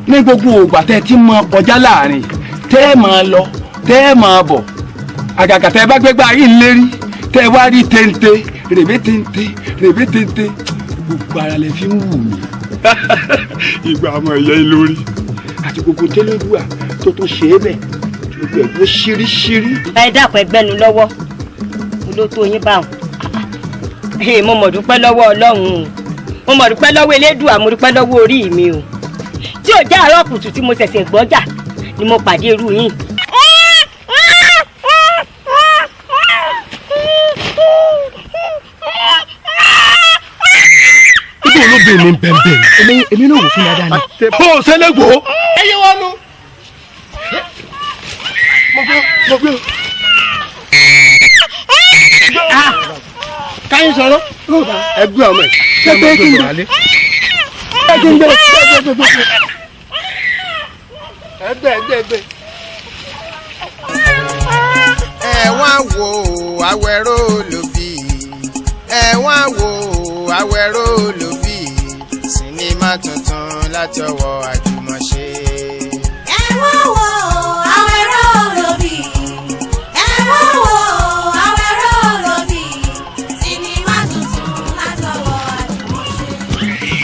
ní gbogbo ògbà tẹ́ ti mọ kọjá láàrin tẹ́ máa lọ tẹ́ máa bọ̀ àgàgà tẹ́ bá gbégbá yìí lérí tẹ́ wá rí téńté rèbé téńté gbogbo ara lẹ fi ń wù mí ìgbà ọmọ ẹ̀yẹ lórí àti gbogbo tẹ́lẹ̀dúà tó ṣe é bẹ̀ gbogbo ẹ̀ ló ṣíríṣírí. ẹ dákun ẹgbẹ́nu lọ́wọ́ mo ló tó yín báwọn mo mọ̀ dúpẹ́ lọ́wọ́ Ọlọ́run o mo mọ̀ dúpẹ́ lọ́wọ́ Elédùà mo dúpẹ́ lọ́wọ́ orí mi o tí ò já àárọ̀ kùtù tí mo ṣẹ̀ṣẹ̀ gbọ́jà ni mo pàdé irú yín. ibi olóbìnrin mi bẹ̀m̀bẹ̀ èmi náà wò fún dáadáa ni. bó o ṣẹlẹ̀ gbò ó. ẹ yé wọn nu. mo gbé o. káyín sọ̀rọ̀ ẹgbẹ́ ọmọ ẹ̀ ṣé pé kí n gbé ẹgbẹ́. ẹ wá wo Awero Olobi ẹ wá wo Awero Olobi sinimá tuntun láti ọwọ́ àjùmọ̀ṣe. ẹ wá wo Awero Olobi ẹ wá wo Awero Olobi sinimá tuntun láti ọwọ́ àjùmọ̀ṣe.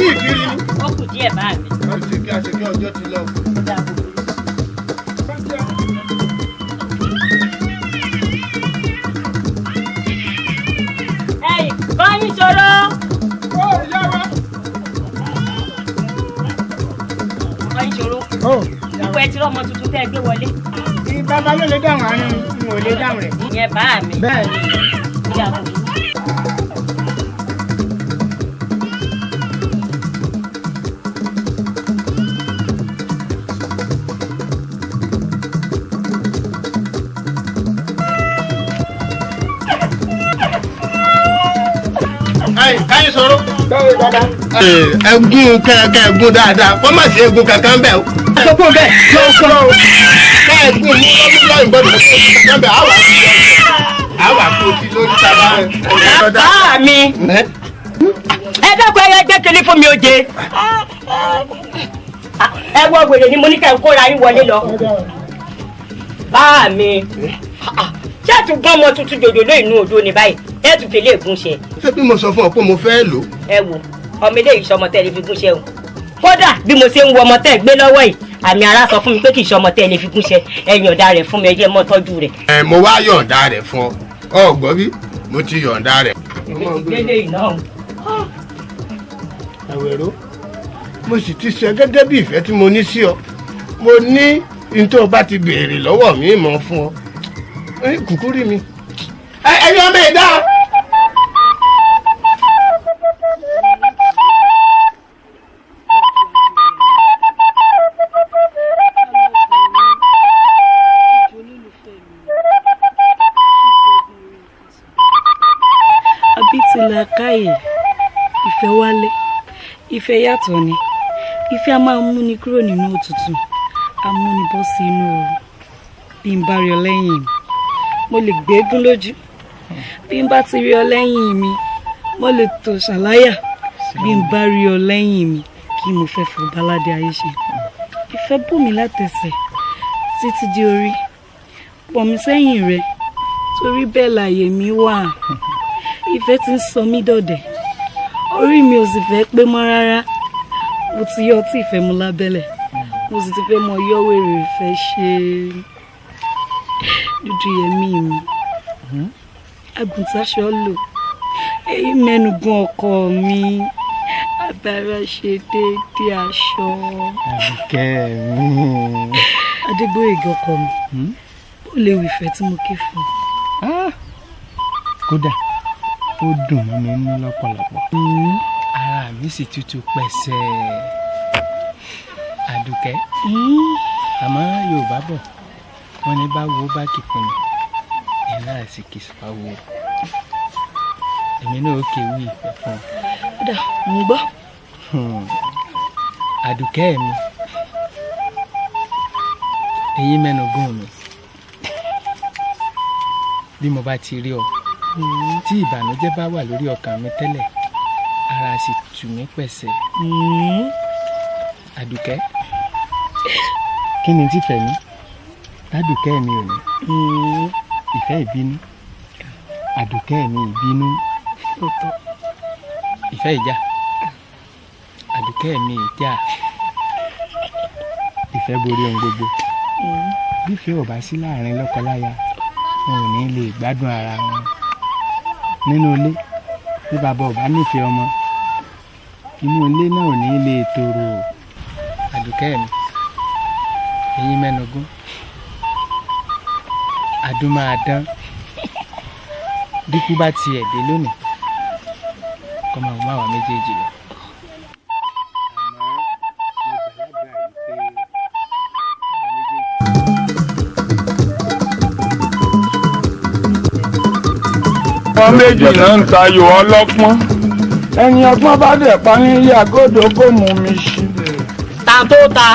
Tí ìkiri ni. Ó kù díẹ̀ bá mi. Wọ́n ti kí aṣèké ọjọ́ ti lọ. Ẹ̀yin báyìí sọ̀rọ̀. Ó yá wa. Báyìí sọ̀rọ̀. Ìwọ ẹ ti rí ọmọ tuntun tẹ́ ẹ gbé wọlé. Bàbá ló lè dáhùn àárín n ò lè dáhùn rẹ̀. Ìyẹn bá mi. Bẹ́ẹ̀ ni. káyé sọ̀rọ̀. ẹgún kẹ̀kẹ́ ẹgún dáadáa wọ́n má sí egun kankan bẹ́ẹ̀ o. sọ́kò bẹ́ẹ̀ lọ sọ o. kẹ́ẹ̀gún mú lọ́dún lọ́yìn gbọ́dọ̀ kankan bẹ́ẹ̀ àwa kò sí lórí sábà. bá mi ẹ dẹ́kun ẹyẹ gbé kele fún mi oje. ẹ wọ wèrè ni mo ní kẹ́ ń kóra yín wọlé lọ. bá mi ṣé ẹ tún gbọ́n ọmọ tuntun jòjòló inú odò ní báyìí ẹ tún fi lè gún ṣe. ṣé bí mo sọ fún ọ pé mo fẹ́ lò. ẹ wo ọmọ eléyìí sọmọ tẹ́ lè fi gún ṣe o kódà bí mo ṣe ń wo ọmọ tẹ́ gbé lọ́wọ́ yìí àmì ara sọ fún mi pé kì í ṣe ọmọ tẹ́ lè fi gún ṣe ẹ yọ̀ǹda rẹ̀ fún mi ẹ jẹ́ mọ́ tọ́jú rẹ̀. mo wá yọ̀ǹda rẹ̀ fún ọ ọgbọ́n bí mo ti yọ̀ǹda rẹ̀. èmi ti gbélé ìná. Awero mo sì ti ṣe gẹ́gẹ́ bí ìfẹ́ tí mo ní sí ọ mo ní n tó bá ti béèrè lọ́wọ́ mi mọ̀ fún ọ kúkú rí mi. ẹyọ ọmọ ẹ̀dá. làákàyè ìfẹ́ wálé ìfẹ́ yàtọ̀ ni ìfẹ́ a máa mú ni kúrò nínú òtútù a mú ni bọ́ sí inú ooru bí n bá rí ọ lẹ́yìn mo lè gbégún lójú bí n bá ti rí ọ lẹ́yìn mi mo lè tò ṣàláyà bí n bá rí ọ lẹ́yìn mi kí mo fẹ́ fò báládé ayé ṣe ìfẹ́ bò mí látẹsẹ̀ títí di orí pọ̀ mí sẹ́yìn rẹ torí bẹ́ẹ̀ láyé mi wà ìfẹ́ ti ń sọ mí dọ̀dẹ̀ orí mi ò sì fẹ́ pé mọ́ rárá mo ti yọ tí ìfẹ́ mu lábẹ́lẹ̀ mo sì ti fẹ́ mọ yọ́wèrè ìfẹ́ ṣe dúdú yẹmí mi àgùntàṣọ lò èyí mẹ́nu gún ọkọ mi abẹ́rẹ́ ṣe déédéé aṣọ. Àbíkẹ́ mi. Adégbóyèga ọkọ mi ó léwu ìfẹ́ tí mo ké fún. Kódà ó dùn mọ́ mi nínú lọ́pọ̀lọpọ̀ ara mi sì tutù pẹ̀sẹ̀ Àdùkẹ́ àmọ́ Yorùbá bọ̀ wọ́n ní báwo bá kìkùn ni ẹ̀ náà sì kì í sáwó èmi náà ó kéwì ìfẹ́ fún ọ. Dà ń gbọ́. Àdùkẹ́ mi èyí mẹ́nu gún mi bí mo bá ti rí ọ tí ìbànújẹ́ bá wà lórí ọkàn mi tẹ́lẹ̀ ara sì tù mí pẹ̀sẹ̀. Àdùkẹ́ kí ni tí fẹ́ mi Àdùkẹ́ mi ò ní ìfẹ́ ìbínú Àdùkẹ́ mi ìbínú ìfẹ́ ìjà Àdùkẹ́ mi ìjà ìfẹ́ borí ohun gbogbo bí ìfẹ́ ò bá sí láàrin lọ́kọláya wọn ò ní lè gbádùn ara wọn nínú ilé bí bàbá ò bá nífẹ̀ẹ́ ọmọ inú ilé náà ò ní lè tòrò. Àdùkẹ́ mi èyí mẹ́nugún adún máa dán dípú bá tiẹ̀ dé lónìí kọ́ máa wá wa méjèèjì lọ. wọ́n méjì náà ń tayò ọlọ́pọ́n ẹni ọgbọ́n bá dẹ̀ pa ní ilé àgọ́dọ̀ kó mú mi sí. ta tó ta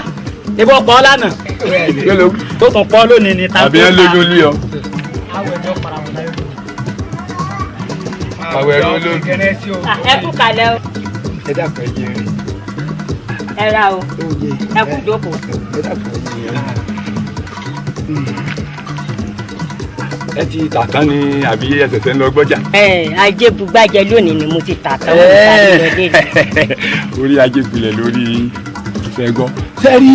ìbọn pọ̀ lánàá tó tún pọ̀ lónìí ni ta tó ta. àbí ẹ lóyún lé ọ. Awero Olobi. Ẹ kú kalẹ̀ o. Ẹ dàpọ̀ ẹ jẹ́ rí. Ẹ ra o. Ẹ kú jókòó. Ẹ dàpọ̀ ẹ jẹ́ rí. Ẹ ti tà tán ni àbí ẹ ṣẹ̀ṣẹ̀ ń lọ gbọ́jà? Ajébùgbàjẹ lónìí ni mo ti tà tán. Orí ajébulẹ̀ lórí ìfẹ́gọ́. Sẹ́rí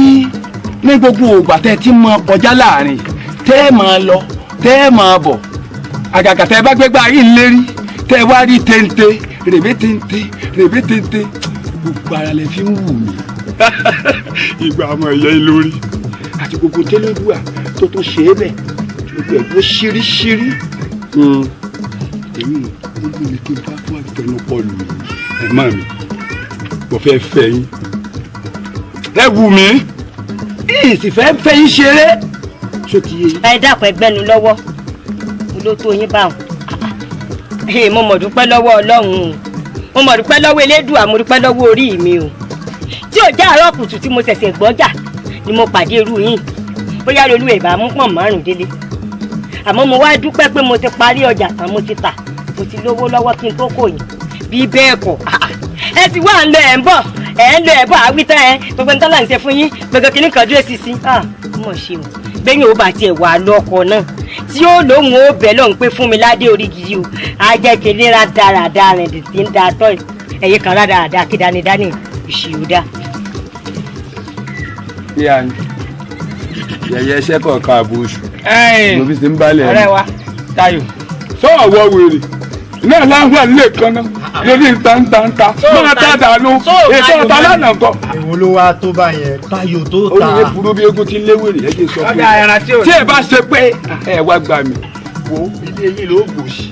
ní gbogbo ògbà tẹ́ ti mọ kọjá láàrin tẹ́ ẹ máa lọ tẹ́ ẹ máa bọ̀ àgàgà tẹ́ ẹ bá gbégbá yìí ń lérí tẹ́ ẹ wá rí téńté rèbé téńté gbogbo ara lẹ fi ń wù mí. Ìgbà ọmọ ẹ̀yẹ lórí àti gbogbo tẹ́lẹ̀dúà tó tún ṣe é bẹ̀ gbogbo ẹ̀gbọ́n ṣíríṣírí. Èmi ò ní kí n bá fún àtẹnupọ̀ lù mí ẹ̀ má mi mo fẹ́ fẹ́ yín ẹ wù mí sì fẹ́ fẹ́ yín ṣeré. Ẹ dàpọ̀ ẹgbẹ́nu lọ́wọ́ mo ló tó yín báwọn. Mo mọ̀ dúpẹ́ lọ́wọ́ Ọlọ́run o mo mọ̀ dúpẹ́ lọ́wọ́ Elédùà mo dúpẹ́ lọ́wọ́ orí mi o tí ò já àárọ̀ kùtù tí mo ṣẹ̀ṣẹ̀ gbọ́jà ni mo pàdé irú yín bóyá lolú ìbá mú pọ̀n márùn délé àmọ́ mo wá dúpẹ́ pé mo ti parí ọjà tán mo ti tà mo ti lówó lọ́wọ́ kí n tó kò yín bí bẹ́ẹ̀ kọ́ ẹ ti wá ń lọ ẹ̀ ń bọ̀ àwítán ẹ gbogbo nítorí à ń ṣe fún yín gbogbo kìíní kan dúró sísí mọ̀ ṣe o bẹ́yìn ò bá tiẹ̀ wà lọ́kọ̀ náà tí ó lóhùn ó bẹ̀ lọ́hùn pé fún mi ládé orí gidi o ajẹ́kẹ̀lé rádaràdà rẹ̀ tí ń da tọ́ ẹ̀yẹ kan rádaràdà kí dánidání ìṣirò dá. Ìyá ni yẹ̀yẹ́ iṣẹ́ kọ̀ọ̀kan àbúṣù ló fi ṣe ń balẹ̀ ọ̀rẹ́ wa Táyọ̀ sọ́wọ́ wọ wèrè náà láwọn ilé kan náà lórí ntanta máa tá dànù ètò ọ̀tá lánàá kọ. èwo ló wá tó bá yẹn Táyọ̀ tó ta. olùyẹ burú bí eégún ti ń léwèrè ẹ jẹ́ sọ fún mi tí ẹ bá ṣe pé ẹ wá gbà mí. wo ilé yìí ló gbòòsì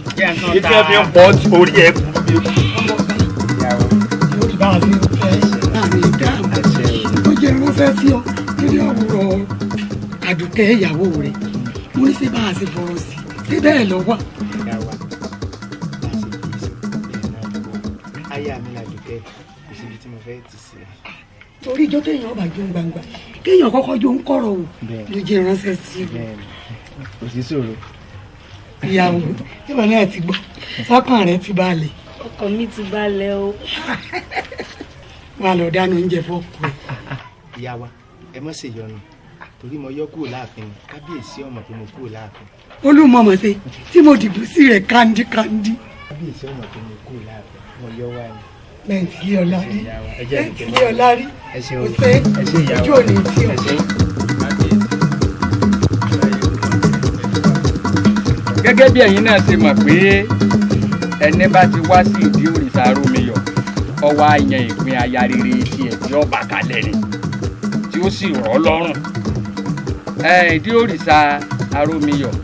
ètò ẹ fi ń pọ̀ orí ẹ burú bí eégún. ó jẹ́ ránṣẹ́ sí ọ lórí ọ̀rọ̀ Àdùkẹ́ ìyàwó rẹ̀ mo ní ṣe bá a ṣe fọ̀rọ̀ sí ṣé bẹ́ẹ̀ lọ wà. aya mi l'Àdùkẹ́ kò síbi tí mo fẹ́ ti sí. torí ijó téèyàn bá jó ń gbangba kéèyàn kọ́kọ́ jó ń kọ̀rọ̀ wò ló jẹ́ ránṣẹ́ sí i. kò sí ṣòro. ìyàwó ìwọ náà ti gbọ́ sọ́kàn rẹ ti balẹ̀. ọkàn mi ti balẹ̀ o. wà lọ dáná oúnjẹ fọ́kù rẹ. ìyá wa ẹ mọ̀ ṣe yọnu torí mo yọ kúrò láàfin kábíyèsí ọmọ pé mo kúrò láàfin. olúmọ̀mọ̀ ṣe tí mo dìbò sí rẹ̀ kándíkándí. kábíyèsí ọmọ pé mo kúrò láàfin mo yọ wá ni. lẹ́ǹtìlé ọ̀la rí lẹ́ǹtìlé ọ̀la rí kò sé ojú òní tí o. gẹ́gẹ́ bí ẹ̀yin náà ṣe mọ̀ pé ẹni bá ti wá sí ìdí òrìṣà Arómiyọ̀ ọwọ́ àyàn ìpín aya rere tiẹ̀ tí ó bà kalẹ̀ ni tí ó sì rọ̀ lọ́rùn. ìdí òrìṣà Arómiyọ̀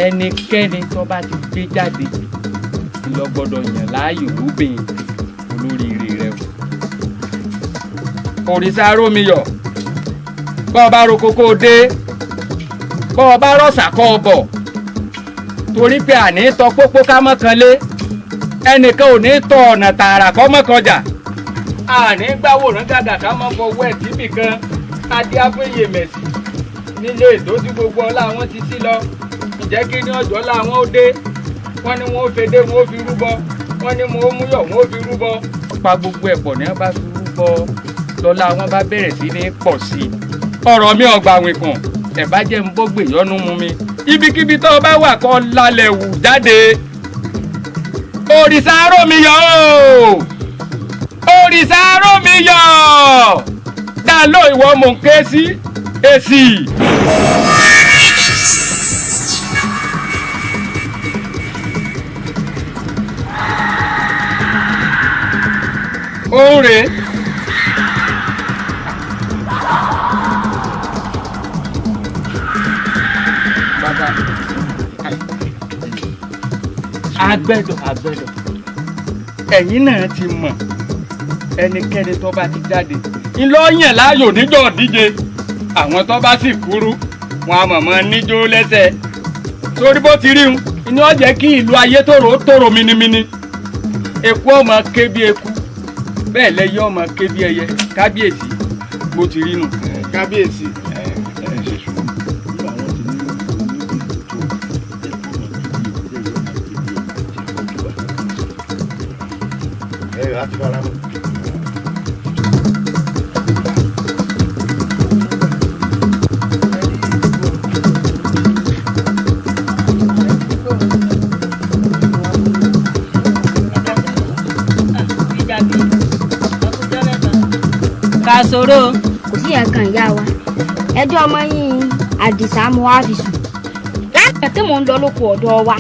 ẹnikẹ́ni tó bá ti gbé jáde lọ gbọ́dọ̀ yàn láàyò lóbìn olóríire rẹ o. òrìṣà Arómiyọ̀ bọ́ ọ bá roko kó o dé bọ́ ọ bá rọ̀ṣà kọ́ ọ bọ̀ torí pé àní tọ pópó ká mọ́kànlé ẹnìkan ò ní tọ ọ̀nà tààrà kọ́ mọ́kànjà àní gbàwòrán gàgà ká mọ́ fọwọ́ ẹ̀ tíbì kan adé afẹ́yẹ mẹ̀sì nílé ètò tí gbogbo ọlá wọn ti sí lọ ìjẹ́ kí ní ọjọ́ làwọn ó dé wọ́n ní wọ́n ó fèdè wọ́n ó fi rúbọ wọ́n ní wọ́n ó múyọ̀ wọ́n ó fi rúbọ. pa gbogbo ẹ̀pọ̀ ní wọ́n bá fi rúbọ lọ́lá wọn bá bẹ̀rẹ̀ sí ní pọ̀ sí i ọ̀rọ̀ mi ọ̀gbà wìnkùn ẹ̀ bá jẹ́ ń bọ́gbè yọnu mu mi ibikíbi tó bá wà kọ́ lálẹ́ wù jáde òrìṣà arómiyọ̀ òrìṣà arómiyọ̀ dá ló ìwọ mò ń ké sí èsì. òun rèé. bàbá agbẹ́dọ̀ ẹ̀yin náà ti mọ̀ ẹnikẹ́ni tó bá ti jáde ńlọ́yàn láàyò níjọ́ díje àwọn tó bá sì kúrú wọn a mọ̀mọ́ níjó lẹ́sẹ̀ torí bó ti rí un inú ọ̀jẹ̀ kí ìlú ayé tòrò minimini eku ọmọ ké bí eku bẹ́ẹ̀ lẹ́yẹ ọmọ ké bí ẹyẹ kábíyèsí bó ti rí nù. kábíyèsí láti fara mọ́. Kàsòrò. Kò sí ẹ̀kan ìyá wa ẹjọ́ ọmọ yín Àdìsá mo wá fi sùn láti tí mò ń lọ lóko ọ̀dọ̀ wa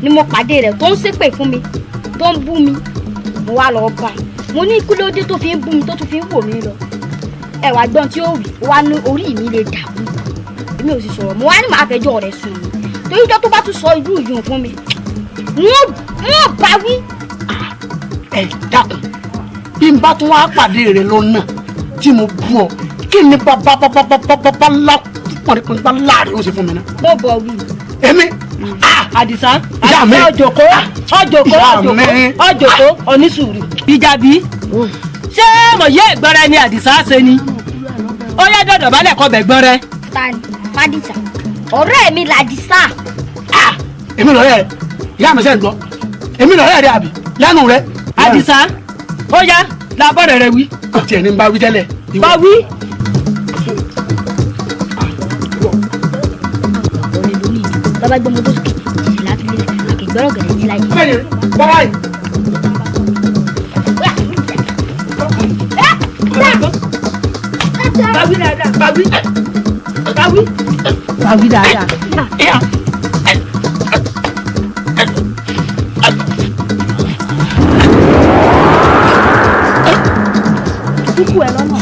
ni mo pàdé rẹ̀ tó ń ṣépè fún mi tó ń bú mi mo wá lọ bá mo ní kí ló dé tó fi ń bú mi tó tún fi ń wò mí lọ ẹwà gbọ́n tí ó wì wá ní orí mi lè dàrú èmi ò sì sọ̀rọ̀ mo wá ní màá fẹjọ́ rẹ̀ sùn mi torí ìjọ tó bá tún sọ irú ìyún fún mi wọ́n bá wí. ẹ dákun bí n bá tún wá pàdé rẹ lọ́nà tí mo bú ọ kí ni bàbá pọnrípọnrípá láàrin ó ṣe fún mi náà. mo bọ̀ wí. èmi. Àdìsá ọjọ́kó onísùúrù ìjàbí ṣé mo yẹ ẹ̀gbọ́n rẹ ni Àdìsá ṣe ni ó yá dọ̀dọ̀ balẹ̀ kọ́ bẹ̀gbọ́n rẹ. tani Fádìsá ọ̀rẹ́ mi l'Àdìsá. èmi lọ́rẹ́ rẹ ìyá mi sẹ́yìn gbọ́ èmi lọ́rẹ́ rẹ àbí lẹ́nu rẹ. Àdìsá ó yá làbọ̀rẹ̀ rẹ wí. àti ẹni ń bá wí tẹ́lẹ̀. bá wí. bàbá gbọmọ tó sókè sì láti lé àkègbọ́rọ̀ gẹ̀rẹ́ sí láyé. bẹ́ẹ̀ni bàbá yìí. báwí dáadáa báwí dáadáa. kúkú ẹ lọ́nà.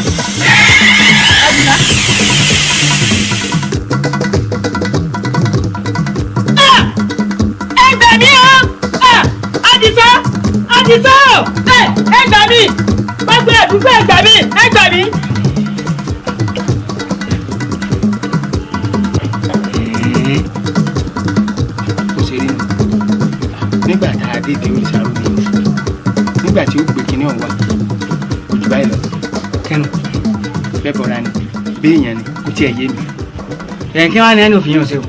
Àdìsá ẹ gbà mí gbogbo ẹ̀dúgbò ẹ gbà mí. ó ṣe rí nù nígbà tá a dé di òrìṣà omi nígbà tí ó gbé kinní ọ̀hún wá kò jù báyìí lọ kẹ́nu bẹ́ẹ̀ bọ̀ra ni béèyàn ni kò tiẹ̀ yé mi. kí wọ́n á ní ẹni òfin yàn ṣe o.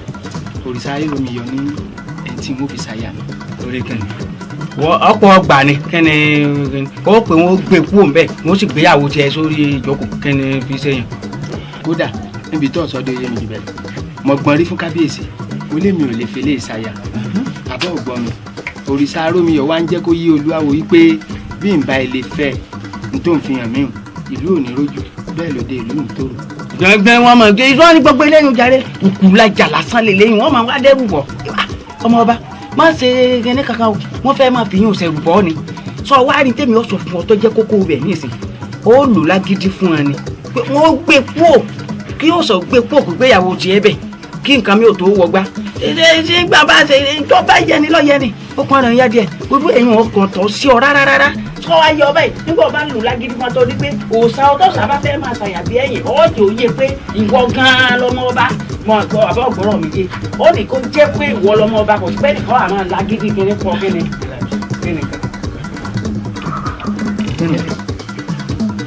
òrìṣà ayélujára yọ ní ẹni tí wọ́n fi ṣàyà mi. lórí kẹ́ni ọ̀pọ̀ ọgbà ni kẹ́ni kó pé wọ́n gbé kú òun bẹ́ẹ̀ wọ́n sì gbéyàwó tiẹ̀ sórí ìjókòó kẹ́ni fi ṣèyàn. kódà níbi tó ọ̀sọ́dọ̀ yé mi jù bẹ́ẹ̀ mo gbọ́n rí fún kábíyèsí ó lé mi ò lè fẹ́lẹ́ ìṣàyà àbọ̀ ògbọ́n mi òrìṣà arómiyọ̀ wá ń jẹ́ kó yí olúwawo yí pé bí n bá ilé fẹ́ n tó ń fi hàn mí ìlú ò ní rójú bẹ́ẹ̀ ló dé ìlú mi tóró. gbẹ̀ngbẹ̀ wọn mọ̀ gé ìṣọ́ ní gbogbo eléyìí jàre nkùlajà lásán lè léyìn wọ́n máa wá dẹ́rù bọ̀ ọmọ ọba má ṣe ẹni kankan o wọ́n fẹ́ máa fi yín òṣèlú bọ́ ni sọ wá rí tèmi ọ̀sọ̀ fún ọ tó jẹ́ kókó rẹ̀ nísìn ó lò lágídí fún ọ ni pé wọ́n gbé kúò kí ó sọ gbé kúò kó gbéyàwó tiẹ̀ bẹ̀ kí nǹkan mi ò tó wọgbá ṣe gbà bá ṣe tó bá yẹ ni lọ́yẹ ni ó pọn ọ̀rọ̀ yá díẹ̀ gbogbo èèyàn ọkàn tó sí ọ rárá sọ wá yọ báyìí nígbà bá lù lágídí fún ọtọ ní pé òòṣà ọtọ́sà bá fẹ́ máa ṣàyàbí ẹ̀yìn ọ̀ọ́dì òye pé ìwọ gan-an lọ́mọ ọba mọ àgbọ̀ àbá ọ̀gbọ́rọ̀ mi yé ó ní kó jẹ́ pé ìwọ lọ́mọ ọba kò sí pé nìkan àmọ́ lágídí kiri fún ọ kíni.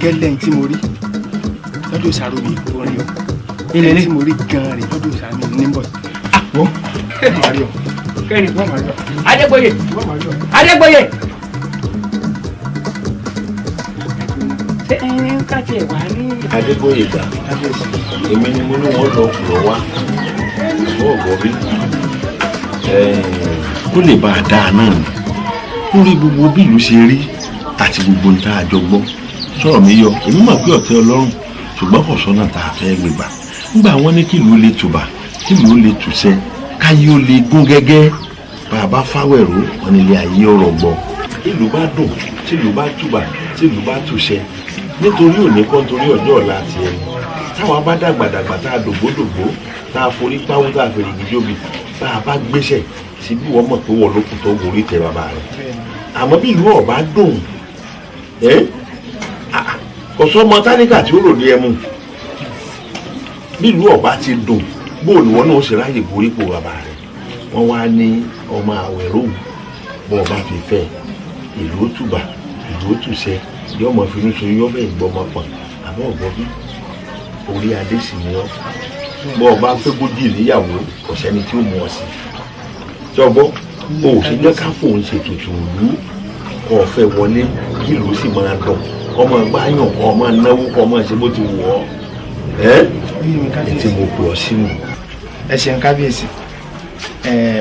gẹ́lẹ́ tí mo rí lọ́dọ̀ sàròmí orin o ilé tí mo rí gan-an rè lọ́dọ̀ sàròmí níbọ̀ àpò mario kẹ́ni wọ́n mario Adégbóyè Adégbóyè. ṣé ẹni ń ká tiẹ̀ wá ní. Adégbóyè gbà èmi ni mo ní wọn lọ kúrò wá ọgbọ bí kó lè bá a dáa náà ni lórí gbogbo bí ìlú ṣe rí àti gbogbo nǹkan àjọgbọ́ sọ̀rọ̀ mi yọ èmi mọ̀ pé ọ̀tẹ́ Ọlọ́run ṣùgbọ́n kò sọ́nà tá a fẹ́ gbégbà nígbà wọn ní kí ìlú lè tùbà kí ìlú lè tùṣẹ́ káyé ó lè gún gẹ́gẹ́ bàbá Fáwẹ̀ró wọn nílé ayé ọ̀rọ̀ gbọ́ ìlú bá dùn tí ìlú bá tùbà tí ìlú bá tùṣẹ́ nítorí òní kan torí ọjọ́ ọ̀la ti ẹni táwọn bá dàgbàdàgbà tá a dògbódògbó tá a forí páwó tá a fèrè gíjóbi tá a bá gbéṣẹ̀ síbí wọ́n mọ̀ pé wọ́n ló kù tó gorí tẹ bàbá rẹ̀ àmọ́ bí ìlú ọ̀bá dùn kò sọ ọmọ táníkà tí ó rò ní ẹmu bí ìlú ọ̀bá ti dùn bóòlù wọn náà ṣe ráyè borí po bàbá rẹ̀ wọ́n wá ní ọmọ Àwẹ̀rò bọ́ ọba fi fẹ́ ìlú ó tùbà ìlú ó tùṣẹ́ yóò mọ finú so yóò bẹ́ẹ̀ gbọ́mọ pọ̀ àbọ̀ ọ̀gbọ́n bí orí adé sì ni ọ́ bọ́ ọba fẹ́ gbójú ìníyàwó kò sẹ́ni tí ó mú ọ sí jọgbọ́ o ò ṣe jẹ́ ká fòun ṣe tuntun ìlú kọ́ ọ fẹ́ wọlé kí ìlú sì máa dùn kọ́ máa gbáyàn kọ́ máa náwó kọ́ máa ṣe bó ti wù ọ́ ẹ tí mo pè ọ́ sínú. ẹ ṣeun kábíyèsí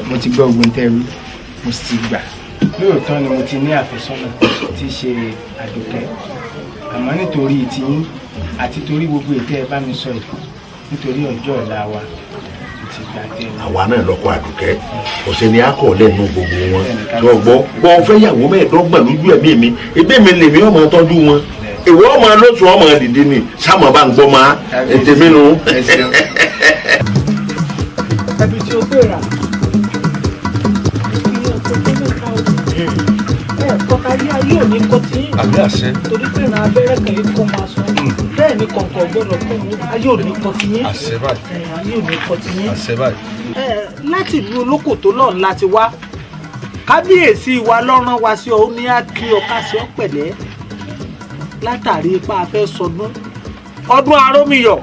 mo ti gbọ́ ogun tẹ́rú mo sì ti gbà lóòótọ́ ni mo ti ní àfẹ́sọ́nà tí í ṣe Àdùkẹ́ àmọ́ nítorí tiyín àti torí gbogbo ètò ẹ bá mi sọ yìí nítorí ọjọ́ ọ̀la wa mo ti gbà tẹ́ ẹ. àwa náà lọ́kọ Àdùkẹ́ ọ̀sẹ̀ ni a kọ̀ lẹ́nu gbogbo wọn tó gbọ́ bọ́ ọ fẹ́ yàwó mẹ́ẹ̀ẹ́dọ́gbọ̀n lójú ẹ̀mí mi ebí mi lèmi ọmọ tọ́jú wọn ìwọ ọmọ lóṣù ọmọ dìde ni sáàmù bá ń gbọ́ máa ètè mi nù. ẹbí tí o gbéra kọkàrí ayé òní kọ tí torí pé ìran abẹ́rẹ́ kan yìí kó máa sọ bẹ́ẹ̀ ni kọ̀ǹkọ̀ gbọ́dọ̀ kó ayé òní kọ tí yín ayé òní kọ tí yín. láti ìlú Olókòtó náà láti wá kábíyèsí wa lọ́rán wa sí ọ ní àkí ọ̀ká sí ọ pẹ̀lẹ́ látàrí ipá afẹ́ sọdún ọdún arómiyọ̀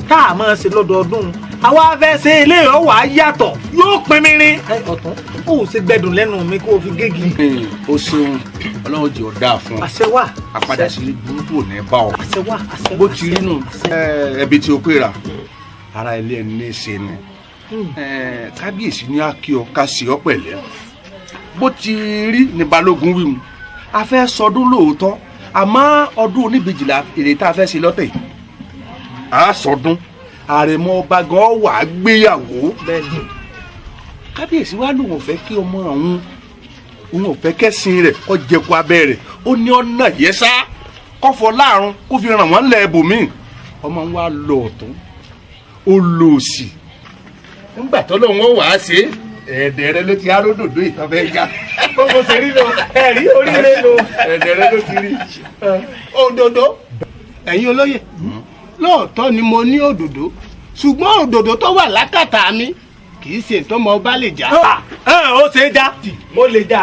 tá a máa ṣe lọ́dọọdún àwa afẹ́ ṣe ilé ọ̀wà yàtọ̀ yóò pin mi rin ọ̀tún ó ṣe gbẹdùn lẹ́nu mi kó o fi gégi. o ṣeun Ọlọ́run jẹ́ ọ̀dà fún ọ. àṣẹ wà. àpadà sí burúkú ò ní bá ọ. àṣẹ wà àṣẹ wà. bó ti rí nù ẹbí tí o péra ara ilé ẹni ní í ṣe ni kábíyèsí ní àkí ọ ká sí ọ pẹ̀lẹ́ bó ti rí ní balógun wí mu a fẹ́ sọdún lóòótọ́ àmọ́ ọdún oníbejìlá èrè tá a fẹ́ ṣe lọ́tẹ̀ yìí a sọdún àrẹ̀mọ ọba gan wà á gbéyàwó kábíyèsí wa lòun ò fẹ́ kí ọmọ òun ò fẹ́ kẹ́sìn rẹ̀ kó jẹku abẹ́ rẹ̀ ó ní ọ̀nà yẹsà kọ́fọ́ láàrún kó fi ràn wọ́n lẹ̀ ẹ̀bùnmí ọmọ wa lọ ọ̀tún ó lọ òsì nígbà tó lóun ó wà á ṣe ẹ̀ẹ́dẹ̀ rẹ ló ti aródòdó ìtàn fẹ́ ga gbogbo ṣe rí lọ ẹ̀rí oríire lọ ẹ̀ẹ́dẹ̀ rẹ ló ti rí òdòdó. ẹ̀yin olóyè lóòótọ́ ni mo ní òdòdó ṣùgbọ́n òdòdó tó wà lákàtà mi kì í ṣe tó mọ ọba lè já. ó ṣe é já ó lè já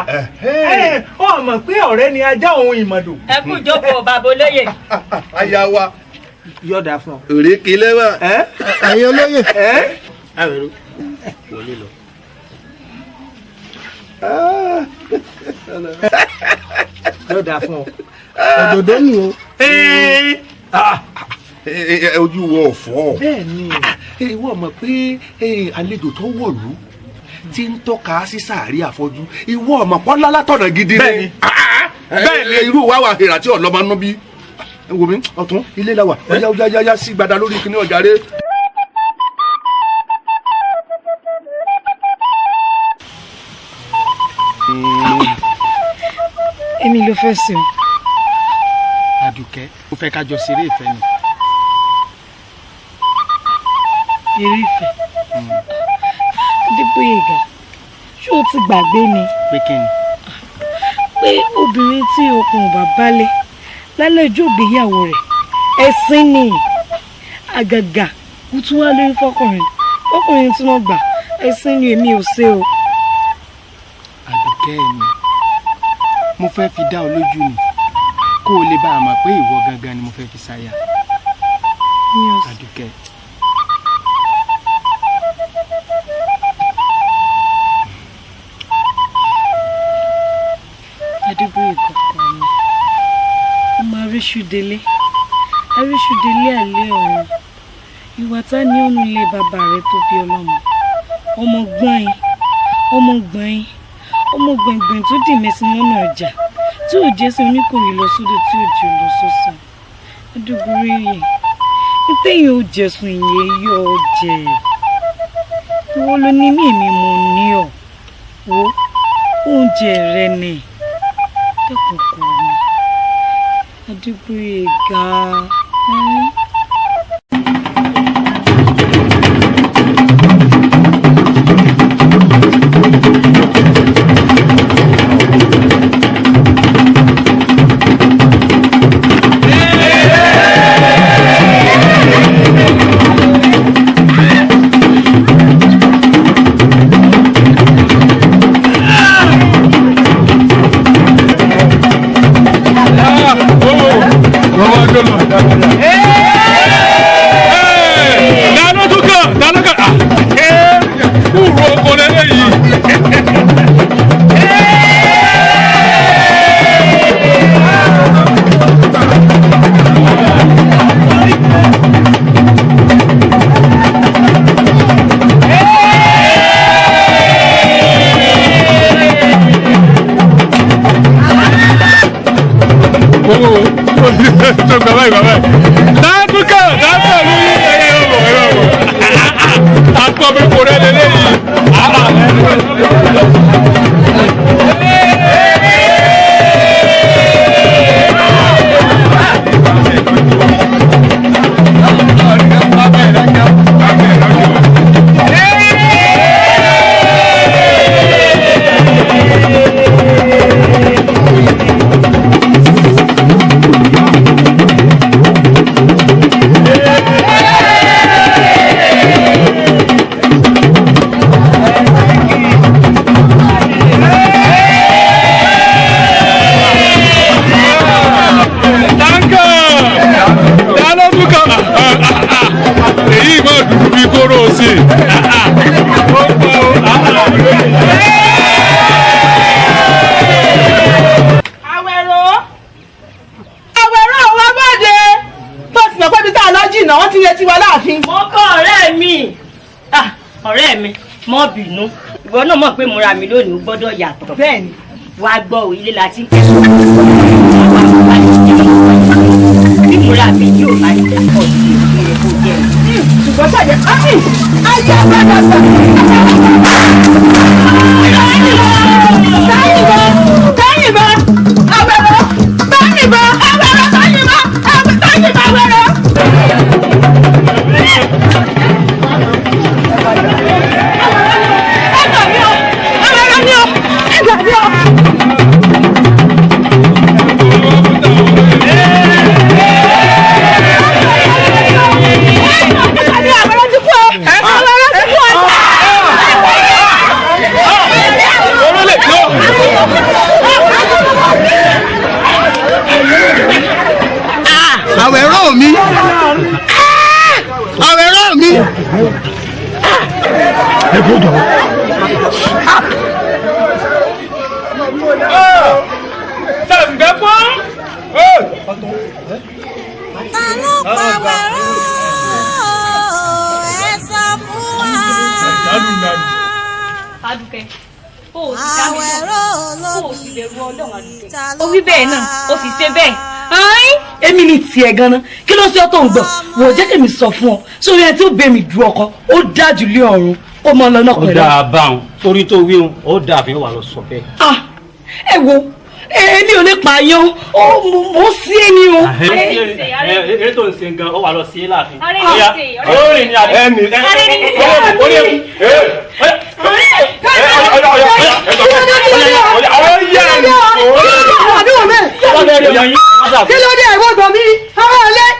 ó mọ̀ pé ọ̀rẹ́ ni ajá òun ìmọ̀dò. ẹ kú jókòó bàbá olóyè. aya wa yọ̀dà fún ọ. òrèké lẹ́wà. ẹ̀yin olóyè Àwẹ̀rò wọlé lọ. yọ̀dà fún ọ. òdòdó ni o. ojú wọ ọ̀fọ̀. bẹ́ẹ̀ni ìwọ mọ̀ pé àlejò tó wọ̀lú tí ń tọ́ka sí sàárì àfọ́jú ìwọ mọ̀ pọ́nlá látọ̀nà gidi ni. bẹ́ẹ̀ni irú wa wà hìrà tí ọ̀lọ́mọ nú bí. wò mí ọ̀tún ilé la wà ọ̀yá sí gbada lórí kíní ọ̀jà rẹ. èmi ló fẹ́ sí o. Àdùkẹ́ ó fẹ́ ká jọ ṣeré ìfẹ́ ni. eré ìfẹ́ Adébóyèga ṣé o ti gbàgbé ni. pé kí ni. pé obìnrin tí okùn ò bá balẹ̀ lálẹ́ ọjọ́ ìgbéyàwó rẹ̀ ẹ̀sìn ni àgàgà kò tún wá lórí fọkùnrin tí wọ́n gbà ẹ̀sìn ni èmi ò ṣe o. Àdùkẹ́ mi mo fẹ́ fi dá ọ lójú ni kó o lè bá a mọ̀ pé ìwọ gangan ni mo fẹ́ fi ṣaya. Àdùkẹ́. Adébóyèga ọkọ mi ọmọ aríṣudélé àlẹ́ ọ̀run ìwà tá ní ònú ilé bàbá rẹ tó bí ọlọ́mọ ọmọ gbọ̀ngbọ̀n tó dì mẹ́sìn lọ́nà ọjà tí ò jẹ́ sí oníkòyí lọ sódò tí ò jẹ́ lọ sọ́sàn adúgbòrí yìí nítẹ̀yìn ò jẹ̀sùn ìyẹn yọ ọ jẹ ìwọ ló ní mímí mo ní ọ wo oúnjẹ rẹ ni dẹ́kun kọ mi Adébóyèga. Bínú ìwọ náà mọ̀ pé múra mi lónìí gbọ́dọ̀ yàtọ̀. Bẹ́ẹ̀ni wàá gbọ́ ò ilé la ti ń kẹ́sọ̀ bí múra mi yóò bá jẹ́ pọ̀ sí ìpínlẹ̀ kó jẹ́ ṣùgbọ́n sàjẹ́ ayé àgbàdàgbà Awero mi. Awero mi. Ó wí bẹ́ẹ̀ náà, ó sì ṣe bẹ́ẹ̀. Èmi ni tiẹ̀ gan-an, kí ló ṣe ọ́ tó ń gbọ́? Wò ó jẹ́ kí mi sọ fún ọ, sórí ẹni tí ó bẹ̀ mí du ọkọ, ó dájú lé ọ̀run, ó mọ lọ náà pẹ̀lú. Ó dáa báwọn, torí tó wí ó dáa fi wà lọ sọ bẹ́ẹ̀. Ẹ wo, èmi ò lè pààyàn, mo sí ẹni o. Eré tó ń ṣe gan, ó wà lọ sí láàfin. Ọ̀rẹ́ mi ṣe, ọ̀rẹ́ mi ṣe. kí ló dé ìwọ gbọ̀n mi ara ọ̀lẹ́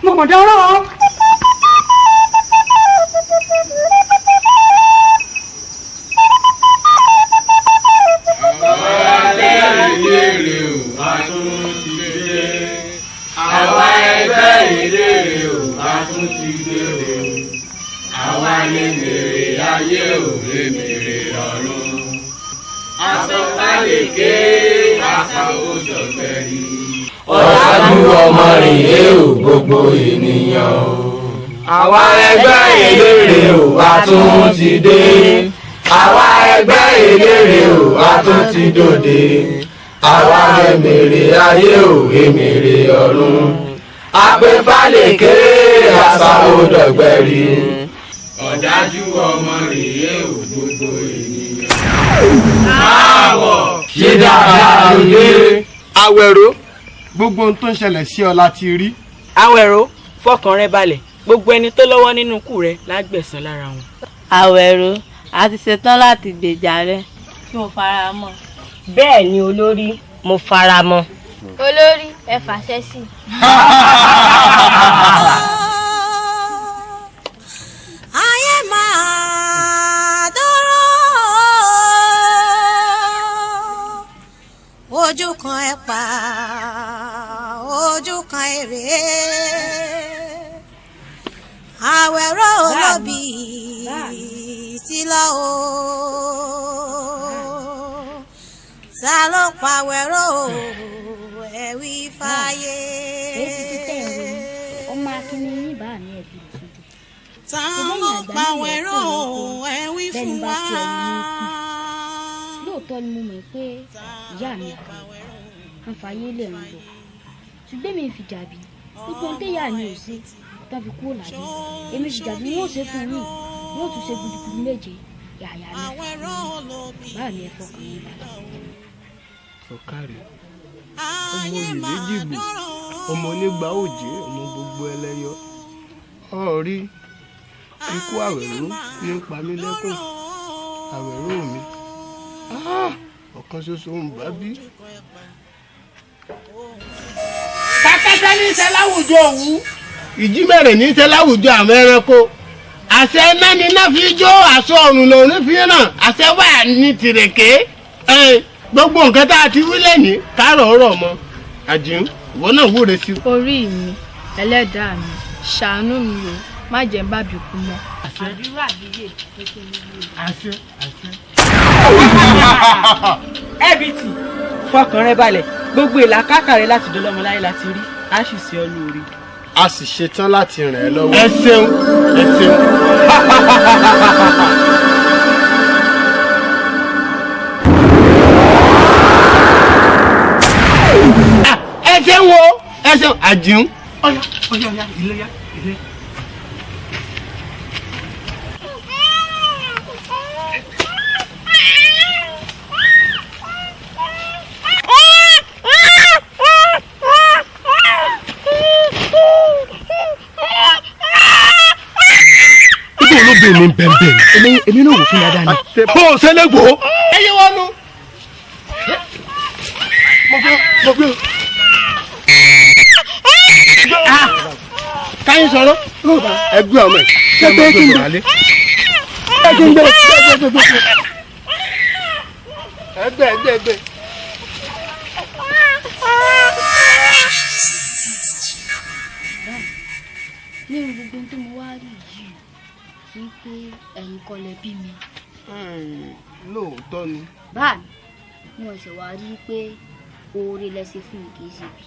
mo mọ̀ dáná. Àwa ẹgbẹ́ ìlérè o, a tún ti dé o. Àwa ní mèrè ayé o, mèrè ọ̀run. Asọ̀fàlèké, àfàwọ́sọ̀gbẹ̀rì. Ọ̀làjú ọmọ rèé o, gbogbo ènìyàn o. Àwa ẹgbẹ́ ìlérè o, a tún ti dé. Àwa ẹgbẹ́ ìlérè o, a tún ti dòde. Àwa èmèrè ayé o, èmèrè ọ̀run. Apẹ́fàlèké, àfàwọ́dọ̀gbẹ̀rì. Ọ̀dájú ọmọ rèé o, gbogbo ènìyàn. Máàwọ̀ ṣe dáadáa lóde. Awero, gbogbo ohun tó ń ṣẹlẹ̀ sí ọ láti rí. Awero, fọkàn rẹ balẹ̀, gbogbo ẹni tó lọ́wọ́ nínú ikú rẹ lágbẹ̀san lára wọn. Awero, a ti ṣetán láti gbèjà rẹ kí mo fara mọ́. Bẹ́ẹ̀ ni olórí, mo fara mọ́. Olórí, ẹ fàṣẹ sí. Ayé máa dúró, ojú kan ẹ̀pà, ojú kan èrè. Awero Olobi ti lọ o, ta ló pa Awero ẹ wí fáyé. Ọmọ akínní ní bá mi ẹ̀bí ta ló pa Awero ẹ wí fún wa. Lóòótọ́ ni mo mọ̀ pé ìyá mi kà àǹfààní lè ń lọ ṣùgbọ́n mi fi dàbí gbogbo ohun téyà mi ò sí tán fi kúrò láyé èmi fi dàbí wọn ò ṣe fún yín wọn ò tún ṣe gudugudu méje yàyà mẹ́fà bá mi ẹ fọkàn yín balẹ̀. Ọ̀kàrẹ̀ ọmọ ìlẹ́jìgbò ọmọ onígbà òjé ọmọ gbogbo ẹlẹ́yọ ọ̀rí ikú Awero ní pa mí lẹ́kùn Awero mi ọ̀kan ṣoṣo ń bá bí. Kàkẹ́kẹ́ ní iṣẹ́ láwùjọ òwú. Ìjímẹ̀rẹ̀ ní iṣẹ́ láwùjọ àwọn ẹranko. Àṣẹ iná ni iná fi jó, àṣọ ọ̀run lòun fi ràn, àṣẹ wà ní tìrèké. Gbogbo nǹkan tá a ti wí lẹ́ni kárọ̀ ọ̀rọ̀ mọ́. Àjùn, ìwọ náà wúre sí. Orí mi, ẹlẹ́dàá mi, ṣàánú mi o, má jẹ́ bá bí kú mọ́. Àdúrà àdúyè kékeré ní ìlú. Àṣẹ, àṣẹ. Ẹbìtì, fọkàn rẹ balẹ̀, gbogbo ìlàkàkà rẹ láti dọ́lọ́mọ láyé láti rí, á sì ṣe ọ lóore. A sì ṣetán láti ràn ẹ́ lọ́wọ́. Ẹ ṣeun, ẹ ṣeun. Ẹ ṣeun wo, ẹ ṣeun àjùn. Ọ̀yá, ọ̀yá, ọ̀yá, ìlẹ́yà, ìlẹ́yà. Olóbìnrin mi bẹ̀m̀bẹ̀ èmi náà wò fún dáadáa ni. Bó o ṣe lè gbò ó. Ẹ yé wọnú. Mo gbé o. Káyín sọ̀rọ̀. Ẹgbẹ́ ọmọ ẹ̀ ṣe é máa gbé wàlé. Ẹgbẹ́. Ní gbogbo tó mo wá rí yìí ní pé ẹ̀yin kọ́ lẹ bí mi. Lóòótọ́ ni. Báàmì mo ṣe wá rí pé oore lẹ́sẹ̀ fún mi kì í ṣe bí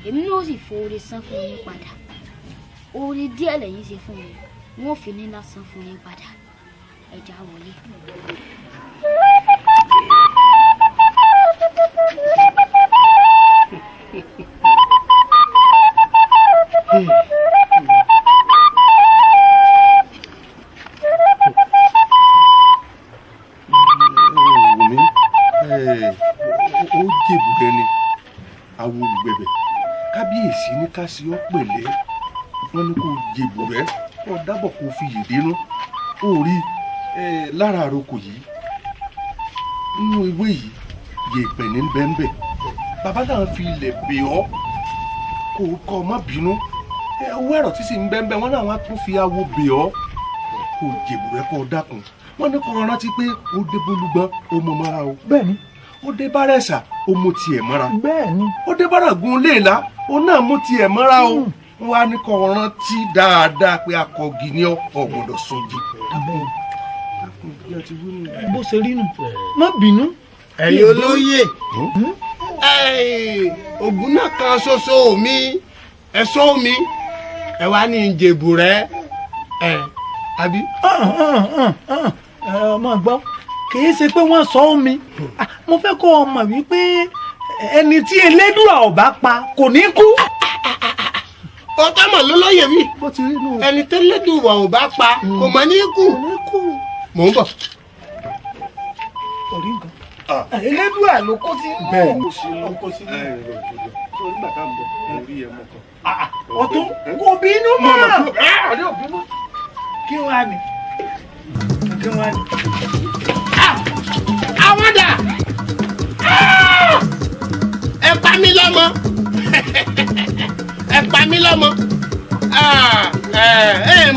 èmi náà sì foore san fún yín padà oore díẹ̀ lẹ́yìn ṣe fún mi wọ́n fi ní lásán fún yín padà ẹja wọlé. Ó jèbùrẹ́ ni àwọn olùgbẹ̀bẹ̀ kábíyèsí ní ká sí ọ pẹ̀lẹ́ wọn ní kó jèbùrẹ́ kó dábọ̀ kó fi yèdénú ó rí lára àrokò yìí nínú ewé yìí yèèpẹ̀ ní bẹ́ńbẹ́ bàbá náà fi ilẹ̀ bè ọ́ kó o kọ́ ọ má bínú owó ẹ̀rọ tí sì ń bẹ́ńbẹ́ wọn náà wá tún fi awo bè ọ́ kó o jèbù rẹ kó o dákun wọn ní kó o rántí pé ó dé bólúgbọ́n ó mọ mọ́ra o. bẹ́ẹ̀ni. ó dé bárẹ̀sà ó mú tiẹ̀ mọ́ra. bẹ́ẹ̀ni. ó dé báràgùn léèlá ó náà mú tiẹ̀ mọ́ra o. wọn á ní kó o rántí dáadáa pé akọ̀gì ni ọ gbọ́dọ̀ sunjì. bó ṣe rí nù má bínú. ẹ̀yin olóyè ògùn náà kan ṣoṣo mi ẹ̀ṣọ́ mi ẹ wá ní ìjẹ̀bù rẹ àbí. ọmọ gbọ́ kìí ṣe pé wọ́n sọ omi mo fẹ́ kó o mọ̀ wípé ẹni tí elédùà ọba pa kò ní kú. ọ̀tá mọ̀ lólóyè mi ẹni tí elédùà ọba pa kò mọ̀ ní kú. mò ń bọ̀. orí nǹkan elédùà ló kó sí. bẹ́ẹ̀ ló kó sí. nígbà tá à ń bọ̀ orí ẹ̀ mọ̀ kan. ọ̀tún kò bínú mọ́. kí wàá ní. kí wàá ní. àwọn dà ẹ pa mí lọ́mọ ẹ pa mí lọ́mọ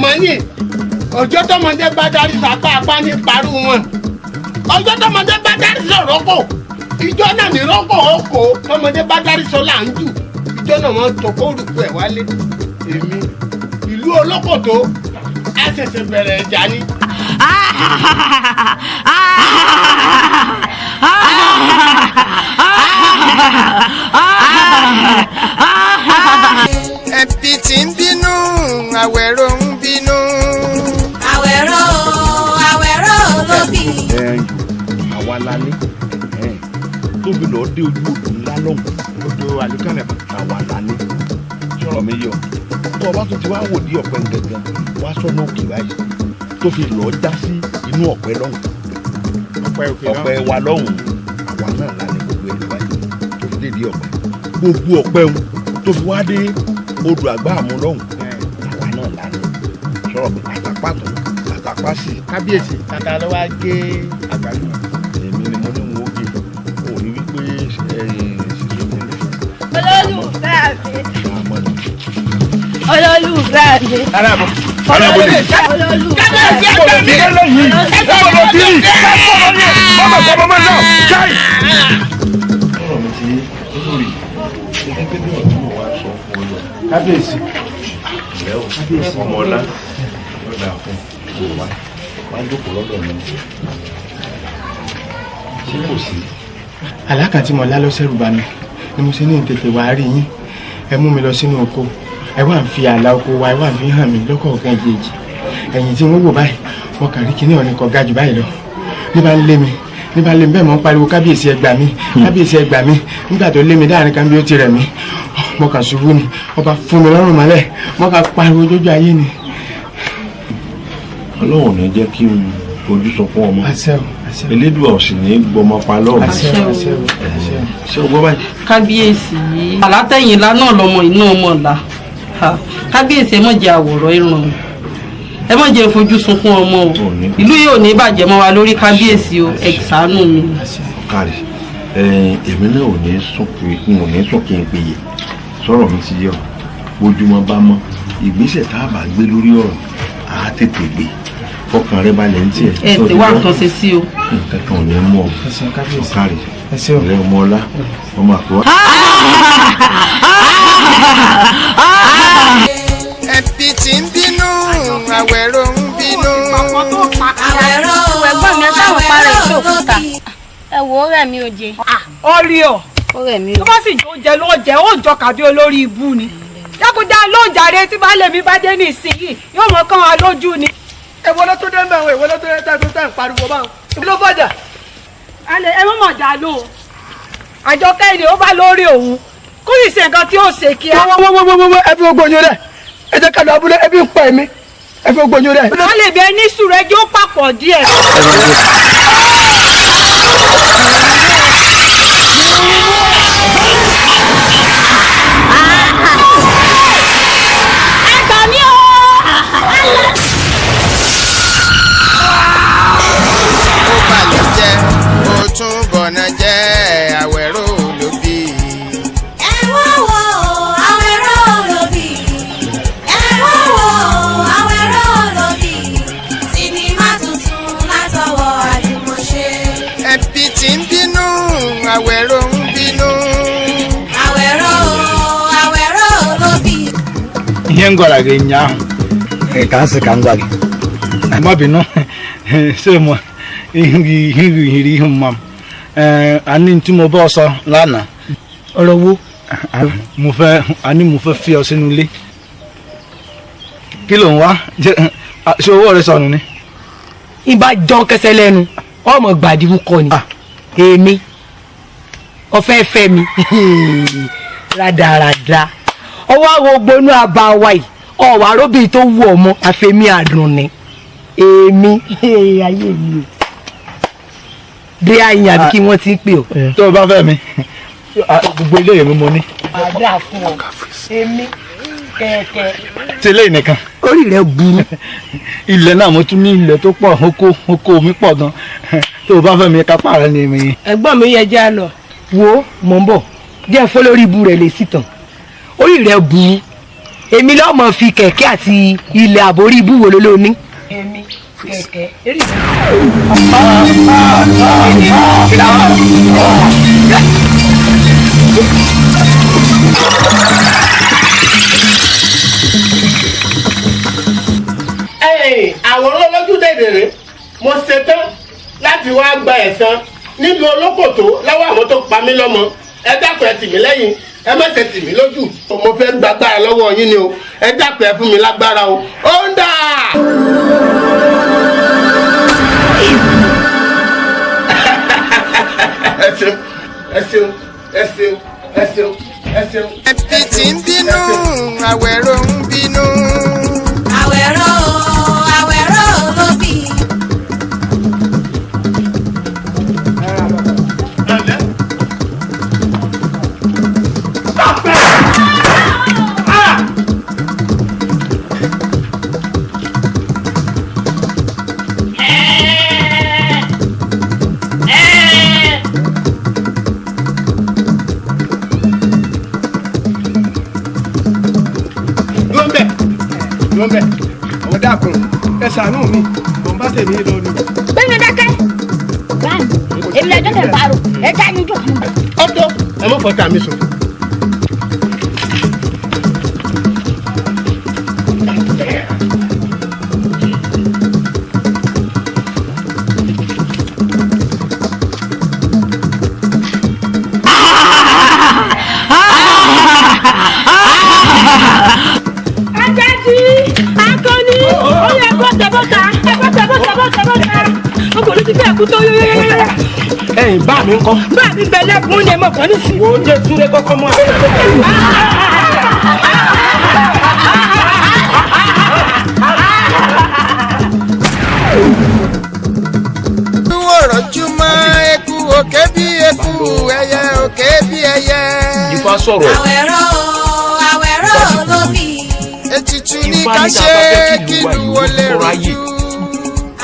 mọ̀ ní ọjọ́ tọmọdé bá darí sapá apá ní parú wọn ọjọ́ tọmọdé bá darí sọ̀rọ̀ kò ìjọ náà ní rọ́pò ọkọ̀ tọmọdé bá darí sọ là ń jù ìjọ náà wọ́n tó kó rúkú ẹ̀ wálé èmi ìlú olókòtó a ṣẹ̀ṣẹ̀ bẹ̀rẹ̀ ẹ̀jà ni. ẹbí tí ń bínú Awero ń bínú. Awero Olobi. àwa la ní tóbi lọ́ọ́ dé ojú odò ńlá lọ́hùn odò àlùkànnà àwa la ní sọ̀rọ̀ mi yọ tó o bá tún ti wá wò ní ọ̀pẹ gẹ́gẹ́ wá sọ́nà òkè báyìí tó fi lọ́ọ́ já sí inú ọ̀pẹ lọ́hùn ọ̀pẹ wa lọ́hùn àwa náà la ní gbogbo ẹ̀ báyìí tó fi dédé ọ̀pẹ gbogbo ọ̀pẹ ń tó fi wá dé odò àgbà àmú lọ́hùn àwa náà la ní sọ̀rọ̀ mi àtàpá tó àtàpá sí. kábíyèsí tata ló wá gé àgbàdo. èmi ni mo ní wo gé òní wípé ṣiṣẹ́ mi. olólùfẹ́ mi. olólùfẹ́ mi. arábọ̀ olólùfẹ́ mi. kábíyèsí ọmọ ọlá lọ́dà fún wa wá jókòó lọ́dọ̀ mi ṣé kò sí. àlákà tí mo lá ló ṣẹ̀rù bà mí ni mo ṣe ní tètè wá rí yín ẹ mú mi lọ sínú oko ẹ wá ń fi àlà oko wa ẹ wá ń fi hàn mí lọ́kọ̀ọ̀kan ìjèjì ẹ̀yìn tí wọ́n wò báyìí mo kàn rí kinní ọ̀nì kan ga jù báyìí lọ ní bá ń lé mi bẹ́ẹ̀ mo ń pariwo kábíyèsí ẹ gbà mí kábíyèsí ẹ gbà mí nígbà tó lé mi dáàrin kan bí ó ti rẹ̀ mí mo kàn ṣubú ni ọba fún mi lọ́rùn mọ́lẹ̀ mo kàn pariwo lójú ayé ni. ọlọ́run ní jẹ́ kí n fojú sọ fún ọmọ elédùà ò sì ní gbọmọ pa lọ́rùn. ṣé o gbọ́ báyìí. kábíyèsí alátẹ̀yìn ńlá náà lọmọ inú ọmọ ọ̀la kábíyèsí ẹ má jẹ́ àwòrán ìrùn ẹ má jẹ́ fojú sunkún ọmọ o ìlú yìí ò ní bàjẹ́ mọ́ wa lórí kábíyèsí o ẹ ṣàánú mi. kárí èmi náà ò ní sùn kí n péye sọ̀rọ̀ mi ti yẹ ọ bójúmọ́ bá mọ́ ìgbésẹ̀ tá a bá gbé lórí ọ̀rọ̀ á tètè gbé fọkàn rẹ balẹ̀ ń tiẹ̀. ẹ ti wá nǹkan ṣe sí o. nǹkan kan ò ní mú ọ kárí ọ̀rẹ́ ọmọ ọlá ọmọ àpò. ẹbí tí ń bínú Awero ń bínú. Awero ẹ̀gbọ́n mi táwọn parẹ́ ìṣòkúta ẹ wò ó rẹ̀ mi ò jẹ. ó rí ọ ó rẹ̀ mi ò. tó bá sì jọ jẹ ló jẹ ó jọ kàbí olórí ibú ni jákújá ló ń jàre tí baálé mi bá dé nísìnyí yóò mọ kán wa lójú ni. èwo ló tó dé mẹ́wọ̀n èwo ló tó dé tẹ́ tó tẹ́ ń pariwo báwọn èwo ló fọjà. ẹ mọ̀ mọ̀ dá lóhùn àjọkẹ́ ni ó bá lórí òun kó sì ṣe nǹkan tí ó ṣe kí ẹ. wọ́wọ́wọ́wọ́ ẹ fi gbogbo oyún rẹ̀ ẹ jẹ́ ká lọ abúlé ẹ fi ń pa èmi ẹ fi gbogbo oyún rẹ̀. wọ́n lè bẹ ní sùúrù ẹjọ́ papọ̀ díẹ̀. ó balẹ̀ jẹ́ ó tún ngwara gị nyaahụ ka nsị ka m gwa gị ma bino se mo ihi hiri ihu mma m ani nti mo bọ ọsọ lánàá ọ̀rọ̀ wo mo fẹ́ fi ọ sínú ilé kí ló ń wá ṣé owó rẹ sọnù ni. ìbá jọ kẹsẹ̀ lẹ́nu ọmọ gbàdìmú kọ ni èmi ọfẹ fẹ mi rádaràda ọwọ́ àwọn gbónú àbá wa yìí ọwọ́ àròbí tó wù ọmọ àfẹmí àdùn ni èmi ayé mi o bí àyìn àbí kí wọ́n ti pè ọ́. tó o bá fẹ́ mi gbogbo ilé yẹn mo ní. àdá fún ọ èmi kẹ̀kẹ́. tẹ́lẹ̀ nìkan. orí rẹ burú. ilẹ̀ náà mo tún ní ilẹ̀ tó pọ̀ oko mi pọ̀ gan tó o bá fẹ́ mi kápá rẹ ni mi. ẹ̀gbọ́n mi yẹ jẹ́ àlọ́ wo mọ̀ ń bọ̀ díẹ̀ fọ́ lórí ibu rẹ̀ lè sí tàn orí rẹ burú èmi lọ́ọ́ mọ̀ fi kẹ̀kẹ́ àti ilẹ̀ àbórí ibu wo ló ní. èmi kẹ̀kẹ́ eré àwòrán olójú dèdèrè mo ṣetán láti wá gba ẹ̀san nílùú olókòtó lọ́wọ́ àwọn tó pa mí lọ́mọ ẹ dákun ẹ tì mí lẹ́yìn ẹ má ṣe tì mí lójú mo fẹ́ gbàgbára lọ́wọ́ yín ni o ẹ dákun ẹ fún mi lágbára o ó ń dà. ẹ ṣeun ẹ ṣeun ẹ ṣeun ẹ ṣeun ẹ ṣeun. ẹbí tí ń bínú Awero ń bínú. Awero Olobi. lọ́bẹ̀ àwọn dàkùn ẹ ṣàánú mi mò ń bá tèmi lọ ni. bẹ́ẹ̀ni dákẹ́ báyìí èmi lẹ́jọ́ tẹ̀ bá rò ẹ já yín jọ. ọ̀dọ́ ẹ mọ̀ fọ́tà mi sùn. ẹ̀yin bá mi ńkọ́. bá mi bẹ lẹ́kùn ní ẹmọ kan nísìnyí. wo jẹ́ túnde kọ́kọ́ mọ́ abẹ́rẹ́ tó kọ́. rọ̀júmọ́ eku òkè bí eku ẹyẹ òkè bí ẹyẹ. Ifá sọ̀rọ̀. Awero Olobi. ètùtù ní ká ṣe kí ìlú wọlé rojú.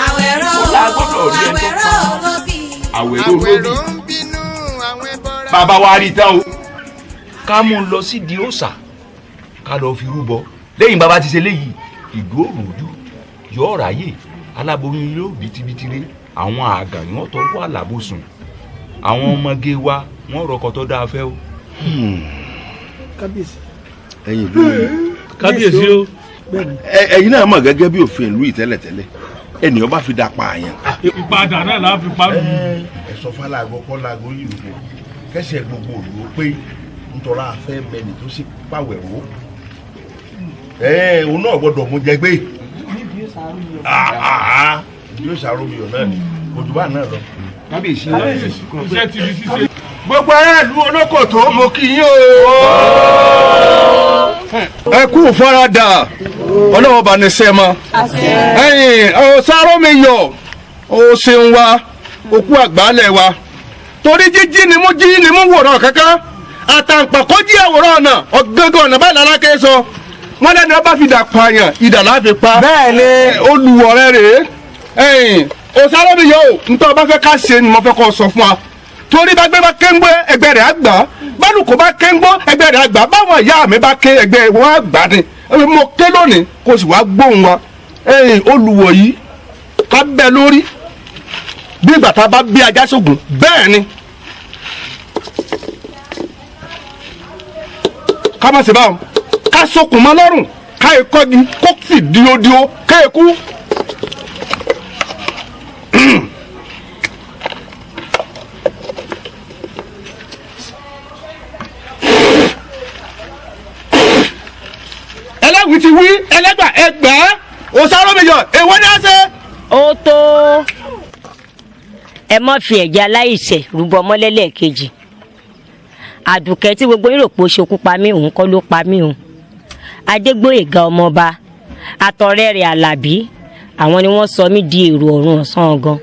Awero Olobi. Awero Olobi. Bàbá wa rí tán o ká mú un lọ sídìí òòṣà ká lọ fi rúbọ lẹ́yìn bàbá ti ṣe léyìí ìlú òròjú yóò ráyè aláboyún yóò bìtìbìtìrè àwọn àgàn wọn tó wà lábòsùn àwọn ọmọge wa wọn rọkọ tó dáa fẹ́ o. kábíyèsí. ẹ̀yin ìlú mi kábíyèsí o. ẹ̀yin náà mọ̀ gẹ́gẹ́ bí òfin ìlú ìtẹ́lẹ̀tẹ́lẹ̀ ènìyàn bá fi da pa àyàn. ìpadà náà la fi pa mí. ẹ sọ fàlàgọ kọlàgọ yìí ló kẹsẹ gbogbo òdòdó pé nítorí afẹ́ bẹni tó sì pàwẹ̀rọ òun náà gbọ́dọ̀ mú jẹ gbé yóò ṣàròmíyàn náà ni òjúbà náà lọ. kábíyèsí iṣẹ́ ti di ṣíṣe. gbogbo aráàlú olókòtó mo kí yín o. ẹ kú faradà ọlọ́wọ́ bá ní sẹ́mọ́ ẹ̀yìn ọ̀sáròmíyàn ó ṣeun wa òkú àgbálẹ̀ wa torí jíjí ni mú wòrán kankan àtàǹpàkọ́ jí àwòrán náà ọ̀gángan ọ̀nà báyìí lára kẹ́ sọ wọn lẹ́nu ọba fi dà pààyàn ìdà láfi pa bẹ́ẹ̀ ni olùwọ̀rẹ́ rèé ẹ̀yìn ọ̀sáròmíyàn o nítorí ọba fẹ́ ká ṣe ni mo fẹ́ kọ́ sọ fún wa torí bá gbé bá kéńgbé ẹgbẹ́ rẹ̀ àgbà bálùkù bá kéńgbó ẹgbẹ́ rẹ̀ àgbà báwọn ìyá mi bá ké ẹgbẹ́ wọn àgbà ni mo ké lónìí kó sì wá gbóhùn wa olùwọ̀ yìí ká bẹ́ lórí bí ìgbà tá a bá bí ajá sógun bẹ́ẹ̀ ni ká má ṣe báwọn ká sokùn mọ́ lọ́rùn káyé kọ́gi kó sì díodío káyé kú. ẹlẹ́wìí ti wí ẹlẹ́gbà ẹgbàá òsàrò méjọ èwo ni a ṣe. ó tó ẹ má fi ẹ̀jẹ̀ aláìṣẹ̀ rúbọ mọ́lẹ́lẹ̀ kejì àdùkẹ́ tí gbogbo yín rò pé ó ṣekú pa mí òun kọ́ ló pa mí òun adégbòyèga ọmọọba àtọ̀rẹ́ rẹ̀ àlàbí àwọn ni wọ́n sọ mí di èrò ọ̀run ọ̀sán gan.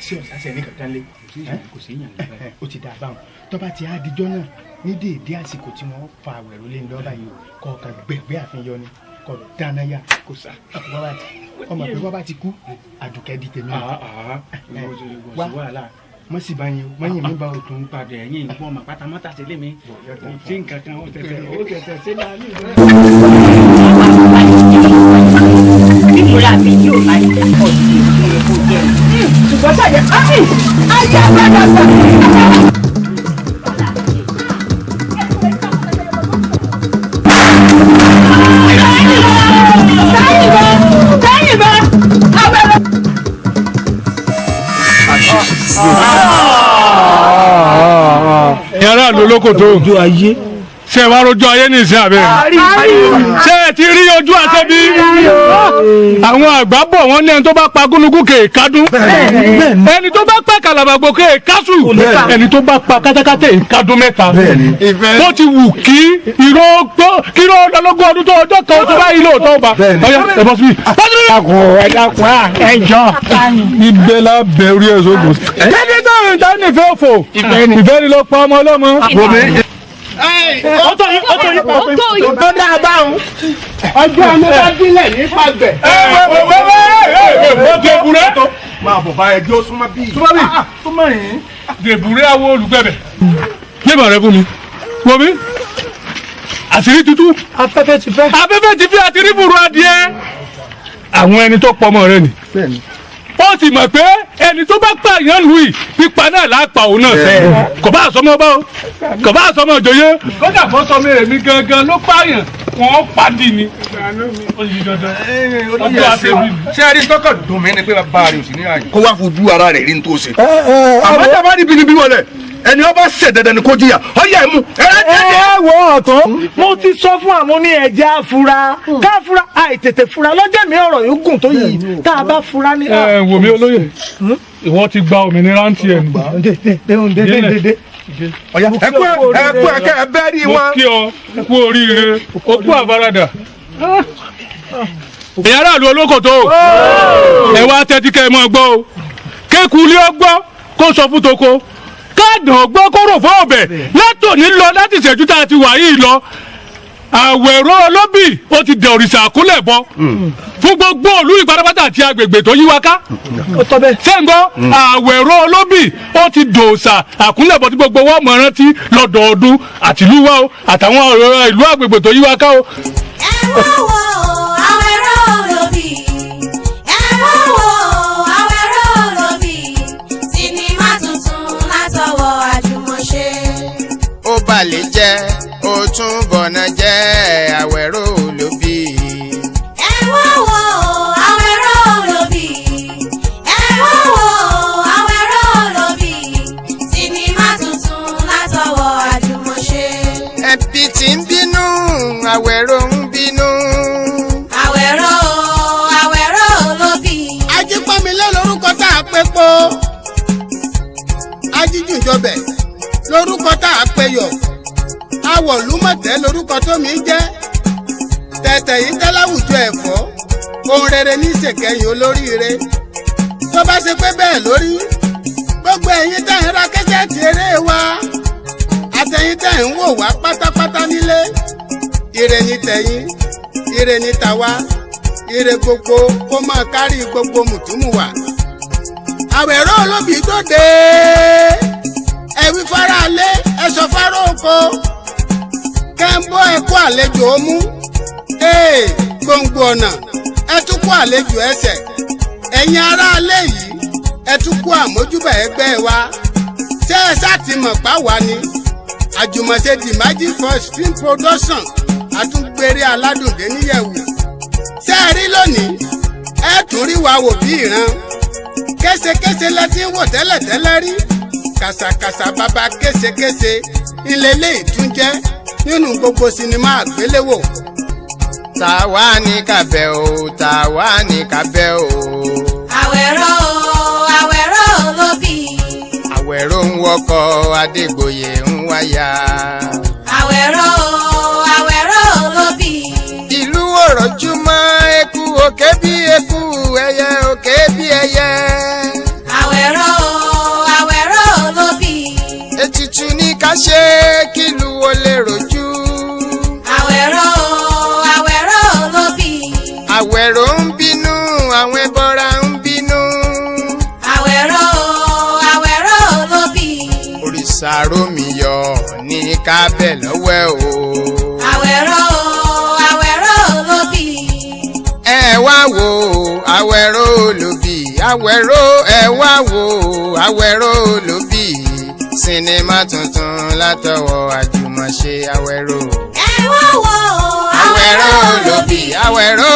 ṣé ọ̀sán ní kankan lé kò sí yàn lẹ́yìn ó ti dá a báwọn tó bá ti á dijọ́ náà ní déédéé àsìkò tí wọ́n fa Awero lé ní lọ́ba yìí kọ́ ọ̀kan gbẹ̀gbẹ́ àfihàn ni kọ́ dáná yá kò sá ọmọ pé wọ́n bá ti kú àdùkẹ́ di tèmi. wá mọ sí báyìí o mọyìn mi bá o tún padà ẹ̀yìn ìwọ ọmọ pátámátà sílé mi tí nǹkan kan ó tẹ̀tẹ̀ sí náà ní ìlú. bíbélà mi yóò máa ń tẹ̀kọ̀ sí ìlú kó jẹ́ ṣùgbọ́n sàjẹ́ ayé àgbàdo àgbà. yàrá lólókòtò ojú ayé ṣe wá rojú ayé ní ìsìn àbẹ ṣe ti rí ojú àṣẹbí àwọn àgbà bọ̀ wọ́n ní ẹni tó bá pa gúnugún kè kádùn ẹni tó bá pa kàlàbàgbò kè kásù ẹni tó bá pa kátákátá kádùn mẹ́ta bó ti wù kí irọ́ ọlọ́gbọ́n ọdún tó ọjọ́ kan tó bá yí lóòótọ́ ọba ọyá ẹ bọ́ síbí. ẹjọ́ ibẹ̀ la bẹ̀rù ẹ̀ sógun. kẹ́kẹ́ tó ń ta nífẹ̀ẹ́ òfò ìfẹ́ ni ló pa ọmọ ọlọ́mọ. tó dáa báwọn ọjọ́ ọmọ bá dílẹ̀ ní pàgbẹ́. dèbùrẹ́ máa bọ̀ bá ẹjọ́ súnmọ́ bíi. súnmọ́ yìí dèbùrẹ́ àwọn olùgbẹ̀bẹ̀ yébà rẹ fún mi wọ́n mi àṣírí tútù afẹ́fẹ́ ti fẹ́ àti rí bùrù adìẹ àwọn ẹni tó pọ̀ mọ́ rẹ ni ó sì mọ̀ pé ẹni tó bá pààyàn lù yìí pípa náà lápá òun náà kò bá àsọmọ bá o kò bá àsọmọ òjòyè kódà fọ́ sọmọ èmi gangan ló pààyàn wọn pàdé ni ó yí dandan ọjọ́ àtẹ̀wé. ṣé ẹ rí tọkọ dùn mí ni pé bàbá rẹ ò sí ní àyè. kó wá fojú ara rẹ̀ rí ní tó ṣe. àmọ́ tí a bá rí bínibí wọlé ẹni ọba ṣe dandan ni kò jìyà ọyà ẹmu. ẹ wo ọ̀tún mo ti sọ fún àwọn ní ẹ̀jẹ̀ àfura ká fura àìtètè fura lọ́jọ́ mi ọ̀rọ̀ yóò gùn tó yìí tá a bá fura ní. ẹ wò mí olóyè ìwọ ti gba òmìnira ń tiẹ̀ nù. ọ̀yà ẹkú ẹkẹ ẹbẹ́ rí wọn. mo kí ọ kú oríire o kú àfaradà. ìyá aráàlú olókòtò ẹ wá tẹ́tí kẹ́ ẹ mọ́ gbọ́ o kéku ilé ọgbọ́ kó sọ fún toko káàdùn ọgbọ́ kó rò fún ọbẹ̀ látòní lọ láti ìṣẹ́jú tá a ti wà yìí lọ Awero Olobi ó ti dẹ òrìṣà àkúnlẹ̀ bọ fún gbogbo òlú ìpadàbàtà àti agbègbè tó yí wa ká sẹ́ńgọ́ Awero Olobi ó ti dòòṣà àkúnlẹ̀ bọ tí gbogbo wọn mọ̀ rántí lọ́dọọdún àtìlúwa o àtàwọn ìlú agbègbè tó yí wa ká o. ẹ wá wo Awero Olobi ẹ wá wo Awero Olobi sinimá tuntun látọwọ́ àjùmọ̀ṣe. ó balẹ̀ jẹ́ ó tún bọ̀nà jẹ́ Awero Olobi. ẹ wá wo Awero Olobi ẹ wá wo Awero Olobi sinimá tuntun látọwọ́ àjùmọ̀ṣe. ẹbí tí ń bínú Awero ń bínú. Awero Olobi. ajípọ́nmilé lórúkọ tá a pé pọ́ ajíjùjọbẹ̀ lórúkọ tá a pé yọ̀ awọ̀lúmọ̀tẹ́ lórúkọ tó mi jẹ́ tẹ̀tẹ̀ yìí tẹ́ láwùjọ ẹ̀fọ́ ohun rere ní ìṣèkẹyìn olóríire tó bá ṣe pé bẹ́ẹ̀ lórí gbogbo ẹ̀yin tẹ́ ń ra kẹ́sẹ̀tì eré wa àtẹ̀yin tẹ́ ń wò wá pátápátá nílé ire ni tẹ̀yin ire ni tàwa ire gbogbo kó máa kárí gbogbo mùtúmùwà. Awero Olobi dòde ẹ̀wí faraálé ẹ̀ṣọ́ fáró oko kẹ́ńbó ẹ̀kọ́ àlejò ọmú gbòǹgbò ọ̀nà ẹ̀túkú àlejò ẹsẹ̀ ẹ̀yin aráalé yìí ẹ̀túkú àmójúbà ẹgbẹ́ wa ṣé ẹ sá ti mọ̀ pa wá ni àjùmọ̀ṣe the magic first film production àtúngbèrè aládùndé níyẹ̀wò. ṣé ẹ rí lónìí ẹ tún rí wa wò bí ìran késekése la ti ń wò tẹ́lẹ̀tẹ́lẹ̀ rí kàṣàkàṣà bàbá késekése ìlélẹ́ ìtúnjẹ́ nínú gbogbo sinimá àgbéléwò. tàwa ní kàbẹ́ o tàwa ní kàbẹ́ o. Awero Olobi. Awero ń wọkọ̀ Adégbòye ń wáyà. Awero Olobi. ìlú òròjúmọ́ eku òkè bí eku ẹyẹ òkè bí ẹyẹ. Awero Olobi. ètùtù ní ká ṣe kílù ó lè rojú. Awero Olobi. Awero ń bínú àwọn ẹbọra ń bínú. Awero Olobi. òrìṣà rómiyọ ní kábẹ̀ lọ́wọ́ o. Awero Olobi. ẹ wá wo Awero Olobi Awero ẹ wá wo Awero Olobi sinimá tuntun látọwọ́ àjùmọ̀ṣe Awero. ẹ wá wo Awero Olobi Awero